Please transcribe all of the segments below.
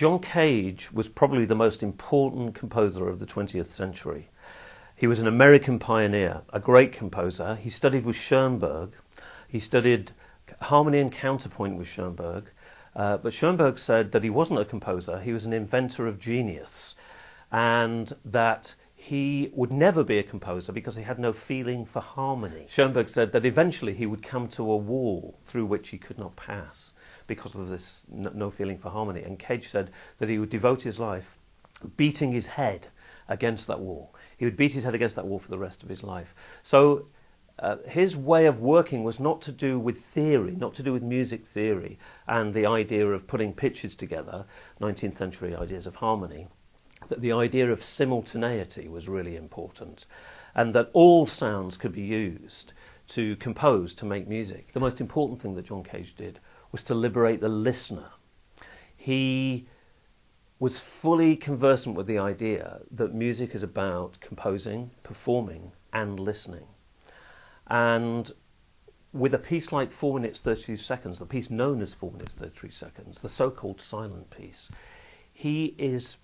John Cage was probably the most important composer of the 20th century. He was an American pioneer, a great composer. He studied with Schoenberg. He studied harmony and counterpoint with Schoenberg. But Schoenberg said that he wasn't a composer, he was an inventor of genius, and that he would never be a composer because he had no feeling for harmony. Schoenberg said that eventually he would come to a wall through which he could not pass because of this no feeling for harmony. And Cage said that he would devote his life beating his head against that wall. He would beat his head against that wall for the rest of his life. So his way of working was not to do with theory, not to do with music theory and the idea of putting pitches together, 19th century ideas of harmony, that the idea of simultaneity was really important, and that all sounds could be used to compose, to make music. The most important thing that John Cage did was to liberate the listener. He was fully conversant with the idea that music is about composing, performing, and listening. And with a piece like 4 minutes 32 seconds, the piece known as 4 minutes 33 seconds, the so-called silent piece, he is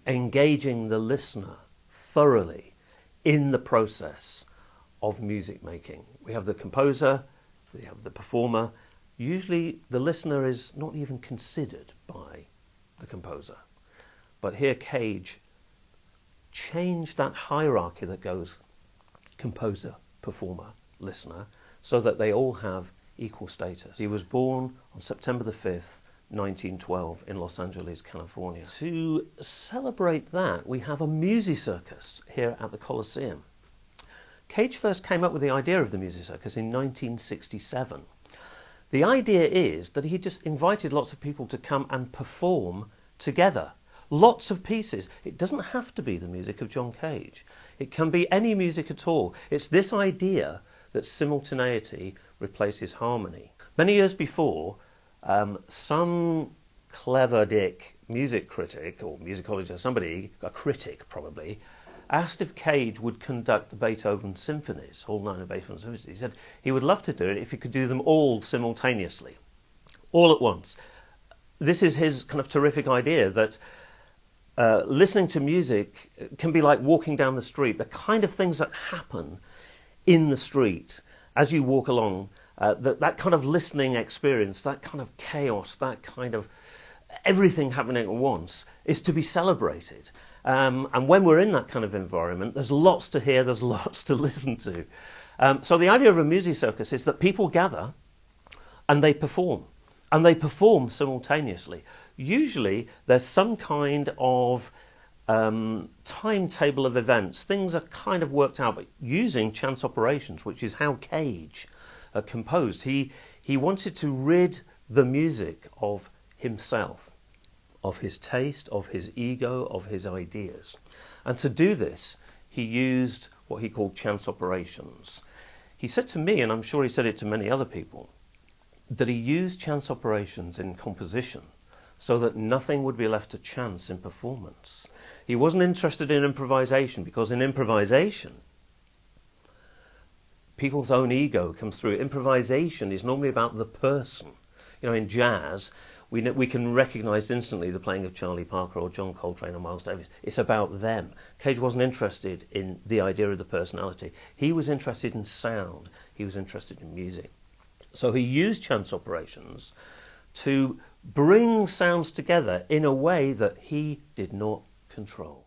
engaging the listener thoroughly in the process of music making. We have the composer, we have the performer. Usually the listener is not even considered by the composer. But here Cage changed that hierarchy that goes composer, performer, listener, so that they all have equal status. He was born on September the 5th, 1912 in Los Angeles, California. To celebrate that, we have a musicircus here at the Coliseum. Cage first came up with the idea of the musicircus in 1967. The idea is that he just invited lots of people to come and perform together. Lots of pieces. It doesn't have to be the music of John Cage. It can be any music at all. It's this idea that simultaneity replaces harmony. Many years before, some clever dick music critic or musicologist, somebody, a critic probably, asked if Cage would conduct the Beethoven symphonies, all 9 of Beethoven's symphonies. He said he would love to do it if he could do them all simultaneously, all at once. This is his kind of terrific idea that listening to music can be like walking down the street. The kind of things that happen in the street as you walk along, that kind of listening experience, that kind of chaos, that kind of everything happening at once is to be celebrated. And when we're in that kind of environment, there's lots to hear, there's lots to listen to. So the idea of a musicircus is that people gather and they perform simultaneously. Usually there's some kind of timetable of events. Things are kind of worked out, but using chance operations, which is how Cage composed. He wanted to rid the music of himself, of his taste, of his ego, of his ideas. And to do this, he used what he called chance operations. He said to me, and I'm sure he said it to many other people, that he used chance operations in composition so that nothing would be left to chance in performance. He wasn't interested in improvisation, because in improvisation, people's own ego comes through. Improvisation is normally about the person. You know, in jazz, we can recognize instantly the playing of Charlie Parker or John Coltrane or Miles Davis. It's about them. Cage wasn't interested in the idea of the personality. He was interested in sound. He was interested in music. So he used chance operations to bring sounds together in a way that he did not control.